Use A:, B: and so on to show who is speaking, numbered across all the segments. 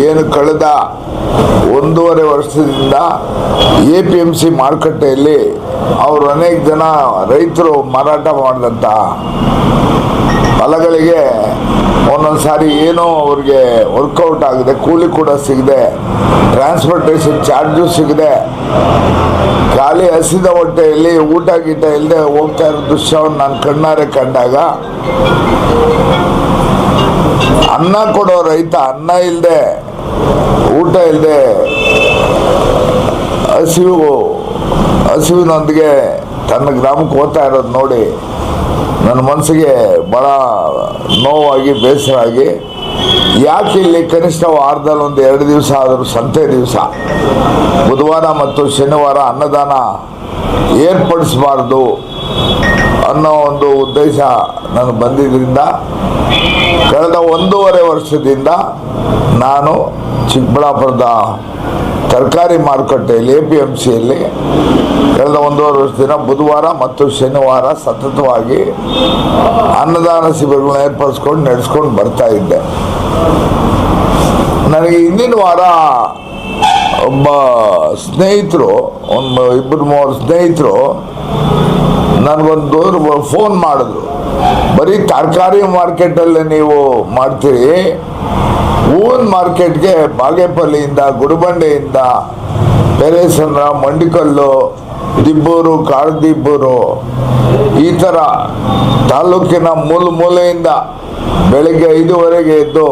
A: ಏನು ಕಳೆದ 1.5 ವರ್ಷದಿಂದ APMC ಮಾರುಕಟ್ಟೆಯಲ್ಲಿ ಅವರು ಅನೇಕ ಜನ ರೈತರು ಮಾರಾಟ ಮಾಡಿದಂಥ ಫಲಗಳಿಗೆ ಒಂದೊಂದು ಸಾರಿ ಏನೋ ಅವ್ರಿಗೆ ವರ್ಕೌಟ್ ಆಗಿದೆ, ಕೂಲಿ ಕೂಡ ಸಿಗದೆ, ಟ್ರಾನ್ಸ್ಪೋರ್ಟೇಷನ್ ಚಾರ್ಜು ಸಿಗದೆ, ಖಾಲಿ ಹಸಿದ ಹೊಟ್ಟೆಯಲ್ಲಿ ಊಟ ಗೀಟ ಇಲ್ಲದೆ ಹೋಗ್ತಾ ಇರೋ ದೃಶ್ಯವನ್ನು ನಾನು ಕಣ್ಣಾರೆ ಕಂಡಾಗ, ಅನ್ನ ಕೊಡೋ ರೈತ ಅನ್ನ ಇಲ್ಲದೆ ಊಟ ಇಲ್ಲದೆ ಹಸಿವಿನೊಂದಿಗೆ ತನ್ನ ಗ್ರಾಮಕ್ಕೆ ಹೋಗ್ತಾ ಇರೋದು ನೋಡಿ ನನ್ನ ಮನಸ್ಸಿಗೆ ಭಾಳ ನೋವಾಗಿ ಬೇಸರ ಆಗಿ, ಯಾಕೆ ಇಲ್ಲಿ ಕನಿಷ್ಠ ವಾರದಲ್ಲಿ 1-2 ದಿವಸ ಆದರೂ ಸಂತೆ ದಿವಸ ಬುಧವಾರ ಮತ್ತು ಶನಿವಾರ ಅನ್ನದಾನ ಏರ್ಪಡಿಸಬಾರ್ದು ಅನ್ನೋ ಒಂದು ಉದ್ದೇಶ ನನಗೆ ಬಂದಿದ್ದರಿಂದ ಕಳೆದ 1.5 ವರ್ಷದಿಂದ ನಾನು ಚಿಕ್ಕಬಳ್ಳಾಪುರದ ತರಕಾರಿ ಮಾರುಕಟ್ಟೆಯಲ್ಲಿ APMCಯಲ್ಲಿ ಕಳೆದ 1.5 ವರ್ಷದಿಂದ ಬುಧವಾರ ಮತ್ತು ಶನಿವಾರ ಸತತವಾಗಿ ಅನ್ನದಾನ ಶಿಬಿರಗಳನ್ನ ಏರ್ಪಡಿಸ್ಕೊಂಡು ನಡೆಸ್ಕೊಂಡು ಬರ್ತಾ ಇದ್ದೆ. ನನಗೆ ಹಿಂದಿನ ವಾರ ಒಬ್ಬ ಸ್ನೇಹಿತರು, ಒಂದು 2-3 ಸ್ನೇಹಿತರು ನನಗೊಂದು ಫೋನ್ ಮಾಡಿದ್ರು. ಬರೀ ತರಕಾರಿ ಮಾರ್ಕೆಟಲ್ಲಿ ನೀವು ಮಾಡ್ತೀರಿ, ಹೂವಿನ ಮಾರ್ಕೆಟ್ಗೆ ಬಾಗೇಪಲ್ಲಿಯಿಂದ, ಗುಡಿಬಂಡೆಯಿಂದ, ಪೆರೇಸಂದ್ರ, ಮಂಡಿಕಲ್ಲು, ದಿಬ್ಬೂರು, ಕಾಡದಿಬ್ಬೂರು, ಈ ಥರ ತಾಲೂಕಿನ ಮೂಲೆಯಿಂದ ಬೆಳಗ್ಗೆ 5:30 ಎದ್ದು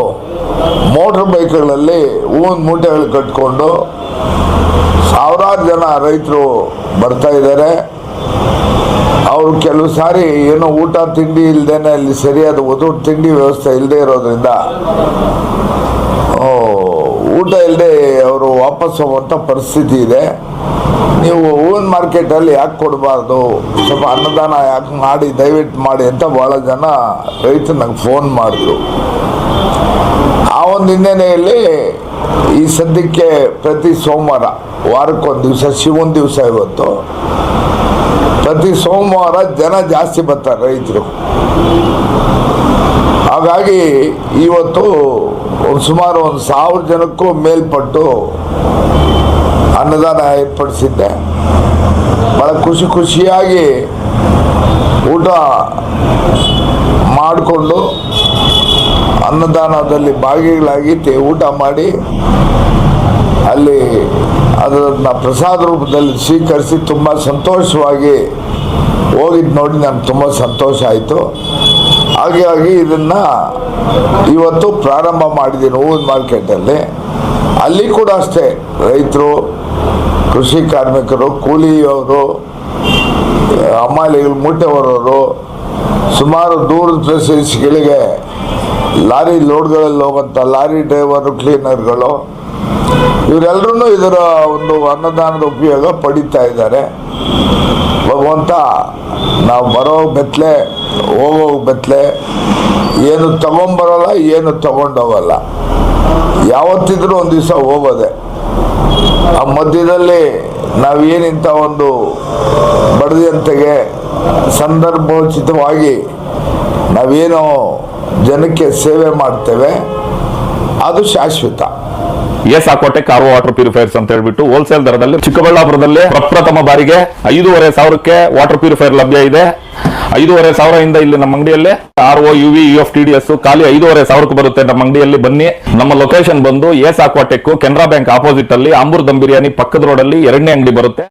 A: ಮೋಟ್ರ್ ಬೈಕ್ಗಳಲ್ಲಿ ಹೂವಿನ ಮೂಟೆಗಳು ಕಟ್ಕೊಂಡು ಸಾವಿರಾರು ಜನ ರೈತರು ಬರ್ತಾ ಇದ್ದಾರೆ. ಅವರು ಕೆಲವು ಸಾರಿ ಏನೋ ಊಟ ತಿಂಡಿ ಇಲ್ಲದೇನೆ ಅಲ್ಲಿ ಸರಿಯಾದ ತಿಂಡಿ ವ್ಯವಸ್ಥೆ ಇಲ್ಲದೆ ಇರೋದ್ರಿಂದ ಊಟ ಇಲ್ಲದೆ ಅವರು ವಾಪಸ್ ಹೋಗುವಂಥ ಪರಿಸ್ಥಿತಿ ಇದೆ. ನೀವು ಹೂವಿನ ಮಾರ್ಕೆಟಲ್ಲಿ ಯಾಕೆ ಕೊಡಬಾರ್ದು, ಸ್ವಲ್ಪ ಅನ್ನದಾನ ಯಾಕೆ ಮಾಡಿ ದಯವಿಟ್ಟು ಮಾಡಿ ಅಂತ ಭಾಳ ಜನ ರೈತರು ನಂಗೆ ಫೋನ್ ಮಾಡಿದ್ರು. ಆ ಒಂದು ಹಿನ್ನೆಲೆಯಲ್ಲಿ ಈ ಸದ್ಯಕ್ಕೆ ಪ್ರತಿ ಸೋಮವಾರ, ವಾರಕ್ಕೊಂದು ದಿವಸ, ಶಿವನ ದಿವಸ ಇವತ್ತು, ಪ್ರತಿ ಸೋಮವಾರ ಜನ ಜಾಸ್ತಿ ಬರ್ತಾರೆ ರೈತರು. ಹಾಗಾಗಿ ಇವತ್ತು ಸುಮಾರು 1,000 ಜನಕ್ಕೂ ಮೇಲ್ಪಟ್ಟು ಅನ್ನದಾನ ಏರ್ಪಡಿಸಿದ್ದೆ. ಭಾಳ ಖುಷಿಯಾಗಿ ಊಟ ಮಾಡಿಕೊಂಡು ಅನ್ನದಾನದಲ್ಲಿ ಭಾಗಿಗಳಾಗಿ ಊಟ ಮಾಡಿ ಅಲ್ಲಿ ಅದನ್ನು ಪ್ರಸಾದ ರೂಪದಲ್ಲಿ ಸ್ವೀಕರಿಸಿ ತುಂಬ ಸಂತೋಷವಾಗಿ ಹೋಗಿದ್ದು ನೋಡಿ ನನಗೆ ತುಂಬ ಸಂತೋಷ ಆಯಿತು. ಹಾಗಾಗಿ ಇದನ್ನು ಇವತ್ತು ಪ್ರಾರಂಭ ಮಾಡಿದ್ದೀನಿ ಹೂವಿನ ಮಾರ್ಕೆಟಲ್ಲಿ. ಅಲ್ಲಿ ಕೂಡ ಅಷ್ಟೇ ರೈತರು, ಕೃಷಿ ಕಾರ್ಮಿಕರು, ಕೂಲಿಯವರು, ಹಮಾಲಿಗಳು, ಮೂಟೆ ಹೊರೋರು, ಸುಮಾರು ದೂರದ ಪ್ರದೇಶಗಳಿಗೆ ಲಾರಿ ಲೋಡ್ಗಳಲ್ಲಿ ಹೋಗುವಂಥ ಲಾರಿ ಡ್ರೈವರು, ಕ್ಲೀನರ್ಗಳು, ಇವರೆಲ್ಲರೂ ಇದರ ಒಂದು ಅನ್ನದಾನದ ಉಪಯೋಗ ಪಡೀತಾ ಇದ್ದಾರೆ. ಭಗವಂತ ನಾವು ಬರೋ ಬೆತ್ತಲೆ ಹೋಗೋ ಬೆತ್ತಲೆ, ಏನು ತಗೊಂಬರೋಲ್ಲ, ಏನು ತಗೊಂಡೋಗಲ್ಲ, ಯಾವತ್ತಿದ್ರೂ ಒಂದು ದಿವಸ ಹೋಗೋದೆ. ಆ ಮಧ್ಯದಲ್ಲಿ ನಾವೇನಿಂಥ ಒಂದು ಬಡದಿಯಂತೆಗೆ ಸಂದರ್ಭೋಚಿತವಾಗಿ ನಾವೇನೋ ಜನಕ್ಕೆ ಸೇವೆ ಮಾಡ್ತೇವೆ, ಅದು ಶಾಶ್ವತ.
B: ಸಾಕೋಟೆ ಕಾರ್ವೋ ವಾಟರ್ ಪ್ಯೂರಿಫೈರ್ಸ್ ಅಂತ ಹೇಳ್ಬಿಟ್ಟು ಹೋಲ್ಸೇಲ್ ದರದಲ್ಲಿ ಚಿಕ್ಕಬಳ್ಳಾಪುರದಲ್ಲಿ ಪ್ರಪ್ರಥಮ ಬಾರಿಗೆ 5,500ಕ್ಕೆ ವಾಟರ್ ಪ್ಯೂರಿಫೈರ್ ಲಭ್ಯ ಇದೆ. 5,500 ಇಲ್ಲಿ ನಮ್ಮ ಅಂಗಡಿಯಲ್ಲಿ RO, UV, UF, TDS ಖಾಲಿ 5,500ಕ್ಕೆ ಬರುತ್ತೆ ನಮ್ಮ ಅಂಗಡಿಯಲ್ಲಿ. ಬನ್ನಿ. ನಮ್ಮ ಲೊಕೇಶನ್ ಬಂದು ಸಾಕೋಟೆಕ್ ಕೆನರಾ ಬ್ಯಾಂಕ್ ಆಪೋಸಿಟ್ ಅಲ್ಲಿ ಆಂಬೂರ್ ದಮ್ ಬಿರಿಯಾನಿ ಪಕ್ಕದ ರೋಡ್ ಅಲ್ಲಿ 2ನೇ ಅಂಗಡಿ ಬರುತ್ತೆ.